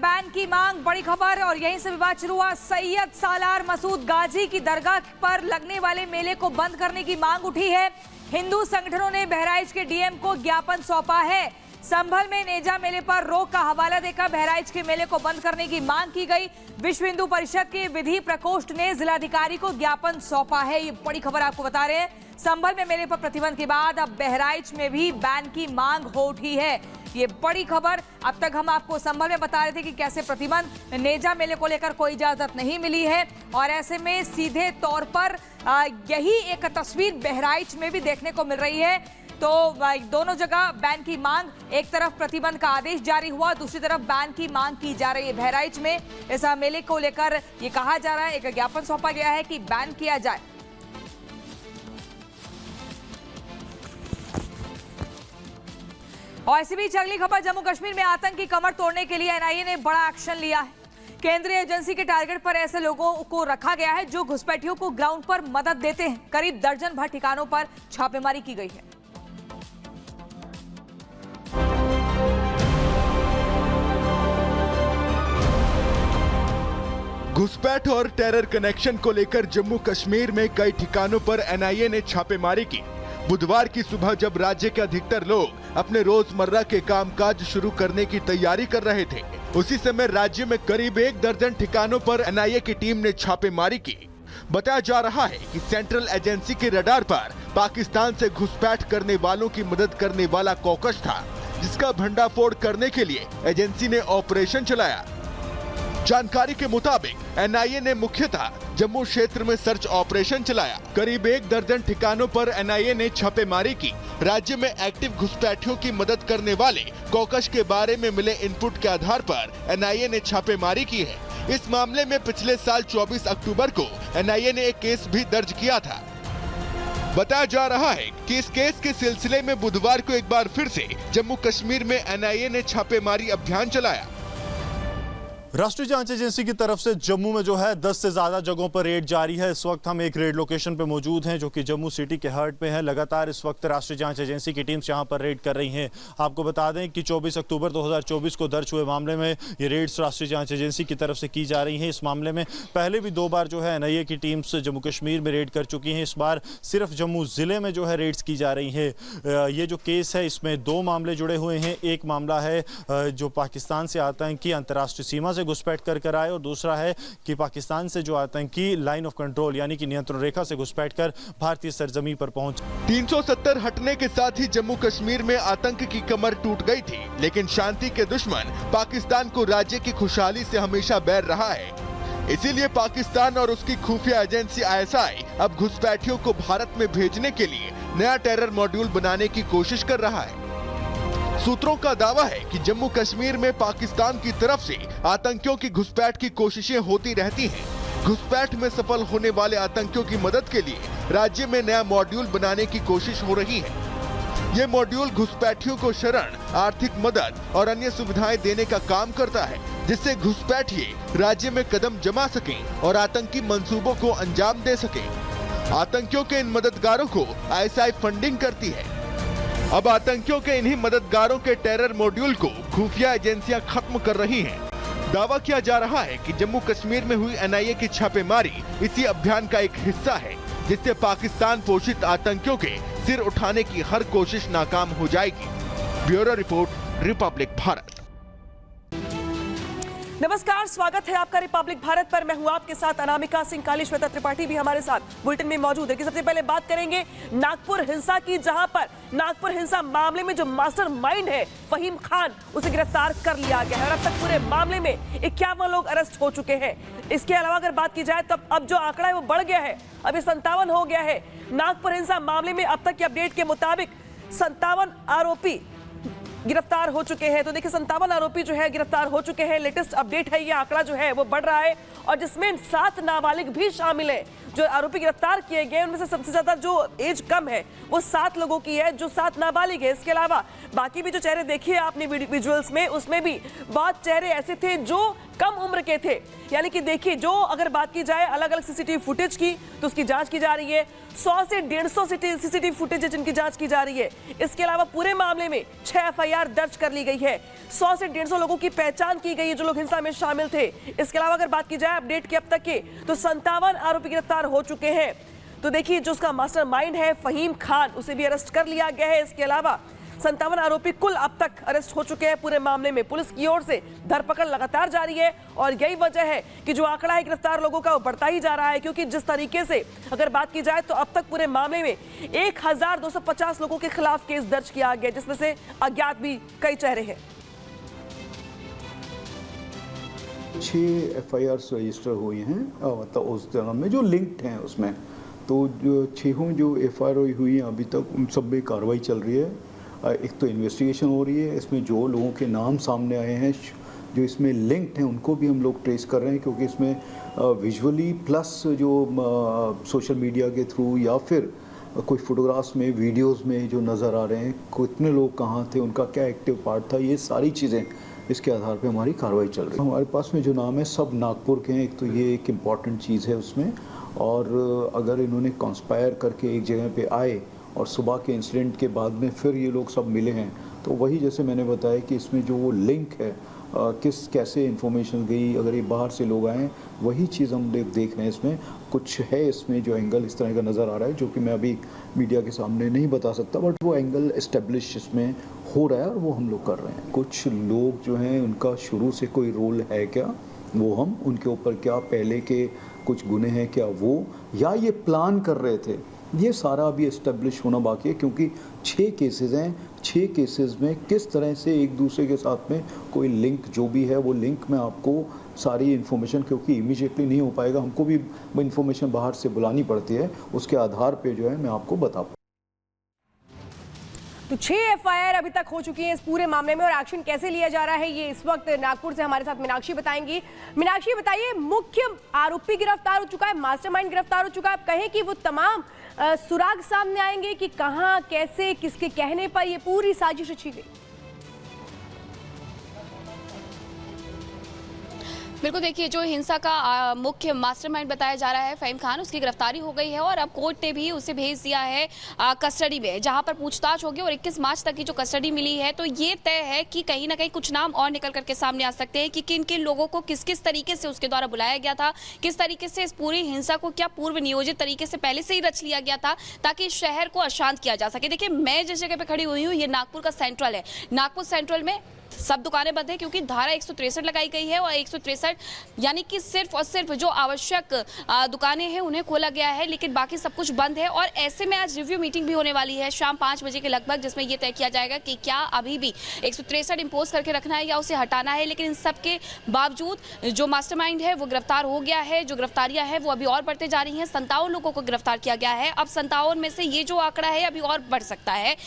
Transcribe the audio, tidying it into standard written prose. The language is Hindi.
बैन की मांग, बड़ी खबर। और यहीं से विवाद शुरू हुआ। सैयद सालार मसूद गाजी की दरगाह पर लगने वाले मेले को बंद करने की मांग उठी है। हिंदू संगठनों ने बहराइच के डीएम को ज्ञापन सौंपा है। संभल में नेजा मेले पर रोक का हवाला देकर बहराइच के मेले को बंद करने की मांग की गई। विश्व हिंदू परिषद के विधि प्रकोष्ठ ने जिलाधिकारी को ज्ञापन सौंपा है। ये बड़ी खबर आपको बता रहे हैं। संभल में मेले पर प्रतिबंध के बाद अब बहराइच में भी बैन की मांग हो उठी है। ये बड़ी खबर। अब तक हम आपको संभल में बता रहे थे कि कैसे प्रतिबंध, नेजा मेले को लेकर कोई इजाजत नहीं मिली है और ऐसे में सीधे तौर पर यही एक तस्वीर बहराइच में भी देखने को मिल रही है। तो दोनों जगह बैन की मांग, एक तरफ प्रतिबंध का आदेश जारी हुआ, दूसरी तरफ बैन की मांग की जा रही है। बहराइच में इस मेले को लेकर ये कहा जा रहा है, एक ज्ञापन सौंपा गया है कि बैन किया जाए। और ऐसी बीच अगली खबर, जम्मू कश्मीर में आतंक की कमर तोड़ने के लिए एनआईए ने बड़ा एक्शन लिया है। केंद्रीय एजेंसी के टारगेट पर ऐसे लोगों को रखा गया है जो घुसपैठियों को ग्राउंड पर मदद देते हैं। करीब दर्जन भर ठिकानों पर छापेमारी की गई है। घुसपैठ और टेरर कनेक्शन को लेकर जम्मू कश्मीर में कई ठिकानों पर एनआईए ने छापेमारी की। बुधवार की सुबह जब राज्य के अधिकतर लोग अपने रोजमर्रा के कामकाज शुरू करने की तैयारी कर रहे थे, उसी समय राज्य में करीब 1 दर्जन ठिकानों पर एनआईए की टीम ने छापेमारी की। बताया जा रहा है कि सेंट्रल एजेंसी के रडार पर पाकिस्तान से घुसपैठ करने वालों की मदद करने वाला कॉकस था, जिसका भंडाफोड़ करने के लिए एजेंसी ने ऑपरेशन चलाया। जानकारी के मुताबिक एनआईए ने मुख्यतः जम्मू क्षेत्र में सर्च ऑपरेशन चलाया। करीब 1 दर्जन ठिकानों पर एनआईए ने छापेमारी की। राज्य में एक्टिव घुसपैठियों की मदद करने वाले कॉकस के बारे में मिले इनपुट के आधार पर एनआईए ने छापेमारी की है। इस मामले में पिछले साल 24 अक्टूबर को एनआईए ने एक केस भी दर्ज किया था। बताया जा रहा है कि इस केस के सिलसिले में बुधवार को एक बार फिर से जम्मू कश्मीर में एनआईए ने छापेमारी अभियान चलाया। राष्ट्रीय जांच एजेंसी की तरफ से जम्मू में जो है 10 से ज्यादा जगहों पर रेड जारी है। इस वक्त हम एक रेड लोकेशन पे मौजूद हैं जो कि जम्मू सिटी के हार्ट पे है। लगातार इस वक्त राष्ट्रीय जांच एजेंसी की टीम्स यहां पर रेड कर रही हैं। आपको बता दें कि 24 अक्टूबर 2024 को दर्ज हुए मामले में ये रेड्स राष्ट्रीय जांच एजेंसी की तरफ से की जा रही हैं। इस मामले में पहले भी 2 बार जो है एनआईए की टीम्स जम्मू कश्मीर में रेड कर चुकी हैं। इस बार सिर्फ जम्मू जिले में जो है रेड्स की जा रही है। ये जो केस है इसमें 2 मामले जुड़े हुए हैं। एक मामला है जो पाकिस्तान से आतंकी अंतर्राष्ट्रीय सीमा से घुसपैठ कर और दूसरा है कि पाकिस्तान से जो आतंकी लाइन ऑफ कंट्रोल यानी कि नियंत्रण रेखा से घुसपैठ कर भारतीय सरजमी पर पहुंच। 370 हटने के साथ ही जम्मू कश्मीर में आतंक की कमर टूट गई थी, लेकिन शांति के दुश्मन पाकिस्तान को राज्य की खुशहाली से हमेशा बैर रहा है। इसीलिए पाकिस्तान और उसकी खुफिया एजेंसी आईएसआई अब घुसपैठियों को भारत में भेजने के लिए नया टेरर मॉड्यूल बनाने की कोशिश कर रहा है। सूत्रों का दावा है कि जम्मू कश्मीर में पाकिस्तान की तरफ से आतंकियों की घुसपैठ की कोशिशें होती रहती हैं। घुसपैठ में सफल होने वाले आतंकियों की मदद के लिए राज्य में नया मॉड्यूल बनाने की कोशिश हो रही है। ये मॉड्यूल घुसपैठियों को शरण, आर्थिक मदद और अन्य सुविधाएं देने का काम करता है, जिससे घुसपैठिए राज्य में कदम जमा सकें और आतंकी मंसूबों को अंजाम दे सकें। आतंकियों के इन मददगारों को आईएसआई फंडिंग करती है। अब आतंकियों के इन्हीं मददगारों के टेरर मॉड्यूल को खुफिया एजेंसियां खत्म कर रही हैं। दावा किया जा रहा है कि जम्मू कश्मीर में हुई एनआईए की छापेमारी इसी अभियान का एक हिस्सा है, जिससे पाकिस्तान पोषित आतंकियों के सिर उठाने की हर कोशिश नाकाम हो जाएगी। Bureau report, Republic Bharat. नमस्कार, स्वागत है आपका रिपब्लिक भारत पर। मैं हूं आपके साथ अनामिका सिंह। काली श्वेता त्रिपाठी भी हमारे साथ बुलेटिन में मौजूद है। कि सबसे पहले बात करेंगे नागपुर हिंसा की, जहां पर नागपुर हिंसा मामले में जो मास्टरमाइंड है फहीम खान, उसे गिरफ्तार कर लिया गया है और अब तक पूरे मामले में 51 लोग अरेस्ट हो चुके हैं। इसके अलावा अगर बात की जाए तो अब जो आंकड़ा है वो बढ़ गया है, अब ये 57 हो गया है। नागपुर हिंसा मामले में अब तक की अपडेट के मुताबिक 57 आरोपी गिरफ्तार हो चुके हैं। तो देखिए 57 आरोपी जो है गिरफ्तार हो चुके हैं। लेटेस्ट अपडेट है, ये आंकड़ा जो है वो बढ़ रहा है और जिसमें 7 नाबालिग भी शामिल है। जो आरोपी गिरफ्तार किए गए उनमें से सबसे ज्यादा जो एज कम है वो 7 लोगों की है, जो 7 नाबालिग है। इसके अलावा बाकी भी जो चेहरे देखिए आपने विजुअल्स में, उसमें भी बहुत चेहरे ऐसे थे जो कम उम्र के थे। यानी कि देखिए, जो अगर बात की जाए अलग अलग सीसीटीवी फुटेज की तो उसकी जांच की जा रही है। 100 से 150 सीसीटीवी फुटेज है जिनकी जांच की जा रही है। इसके अलावा पूरे मामले में 6 एफआईआर दर्ज कर ली गई है। 100 से 150 लोगों की पहचान की गई है जो लोग हिंसा में शामिल थे। इसके अलावा अगर बात की जाए अपडेट के अब तक के, तो 57 आरोपी गिरफ्तार हो चुके हैं। तो देखिए, जो उसका मास्टरमाइंड है फहीम खान, उसे भी अरेस्ट कर लिया गया है। इसके अलावा 57 आरोपी कुल अब तक अरेस्ट हो चुके हैं पूरे मामले में। पुलिस की ओर से धरपकड़ लगातार जारी है और यही वजह है कि जो आंकड़ा है गिरफ्तार लोगों का वो बढ़ता ही जा रहा है, क्योंकि जिस तरीके से अगर बात की जाए तो अब तक पूरे मामले में 1250 लोगों के खिलाफ केस दर्ज किया गया, जिसमें से अज्ञात भी कई चेहरे हैं। 6 एफआईआर रजिस्टर हुई हैं, मतलब उस जन्म में जो लिंक्ड हैं उसमें। तो जो 6 जो एफआईआर हुई हैं अभी तक उन सब में कार्रवाई चल रही है। एक तो इन्वेस्टिगेशन हो रही है, इसमें जो लोगों के नाम सामने आए हैं जो इसमें लिंक्ड हैं उनको भी हम लोग ट्रेस कर रहे हैं, क्योंकि इसमें विजुअली प्लस जो सोशल मीडिया के थ्रू या फिर कोई फोटोग्राफ्स में, वीडियोस में जो नज़र आ रहे हैं, कितने लोग कहाँ थे, उनका क्या एक्टिव पार्ट था, ये सारी चीज़ें इसके आधार पे हमारी कार्रवाई चल रही है। हमारे पास में जो नाम है सब नागपुर के हैं। एक तो ये एक इम्पॉर्टेंट चीज़ है उसमें, और अगर इन्होंने कॉन्स्पायर करके एक जगह पे आए और सुबह के इंसिडेंट के बाद में फिर ये लोग सब मिले हैं, तो वही जैसे मैंने बताया कि इसमें जो वो लिंक है, कैसे इन्फॉर्मेशन गई, अगर ये बाहर से लोग आए, वही चीज़ हम देख रहे हैं। इसमें कुछ है, इसमें जो एंगल इस तरह का नज़र आ रहा है जो कि मैं अभी मीडिया के सामने नहीं बता सकता, बट वो एंगल इस्टेब्लिश इसमें हो रहा है और वो हम लोग कर रहे हैं। कुछ लोग जो हैं उनका शुरू से कोई रोल है क्या, वो हम उनके ऊपर क्या पहले के कुछ गुने हैं क्या वो, या ये प्लान कर रहे थे, ये सारा अभी इस्टेब्लिश होना बाकी है। क्योंकि 6 केसेस हैं, 6 केसेस में किस तरह से एक दूसरे के साथ में कोई लिंक जो भी है, वो लिंक में आपको सारी इन्फॉर्मेशन, क्योंकि इमीडिएटली नहीं हो पाएगा, हमको भी इन्फॉर्मेशन बाहर से बुलानी पड़ती है, उसके आधार पे जो है मैं आपको बता पाऊँ। तो 6 एफआईआर अभी तक हो चुकी है इस पूरे मामले में, और एक्शन कैसे लिया जा रहा है ये इस वक्त नागपुर से हमारे साथ मीनाक्षी बताएंगी। मीनाक्षी, बताइए, मुख्य आरोपी गिरफ्तार हो चुका है, मास्टरमाइंड गिरफ्तार हो चुका है, आप कहें कि वो तमाम सुराग सामने आएंगे कि कहां, कैसे, किसके कहने पर ये पूरी साजिश रची गई? बिल्कुल, देखिए, जो हिंसा का मुख्य मास्टरमाइंड बताया जा रहा है फहीम खान, उसकी गिरफ्तारी हो गई है और अब कोर्ट ने भी उसे भेज दिया है कस्टडी में, जहां पर पूछताछ होगी। और 21 मार्च तक की जो कस्टडी मिली है, तो ये तय है कि कहीं ना कहीं कुछ नाम और निकल करके सामने आ सकते हैं कि किन किन लोगों को किस किस तरीके से उसके द्वारा बुलाया गया था, किस तरीके से इस पूरी हिंसा को क्या पूर्व नियोजित तरीके से पहले से ही रच लिया गया था ताकि इस शहर को अशांत किया जा सके। देखिए, मैं जिस जगह पर खड़ी हुई हूँ, ये नागपुर का सेंट्रल है। नागपुर सेंट्रल में सब दुकानें बंद है क्योंकि धारा 163 लगाई गई है, और 163 यानी कि सिर्फ और सिर्फ जो आवश्यक दुकानें हैं उन्हें खोला गया है, लेकिन बाकी सब कुछ बंद है। और ऐसे में आज रिव्यू मीटिंग भी होने वाली है शाम 5 बजे के लगभग, जिसमें यह तय किया जाएगा कि क्या अभी भी 163 इंपोज करके रखना है या उसे हटाना है। लेकिन इन सब के बावजूद जो मास्टरमाइंड है वो गिरफ्तार हो गया है। जो गिरफ्तारियां हैं वो अभी और बढ़ते जा रही हैं। 57 लोगों को गिरफ्तार किया गया है। अब 57 में से ये जो आंकड़ा है अभी और बढ़ सकता है,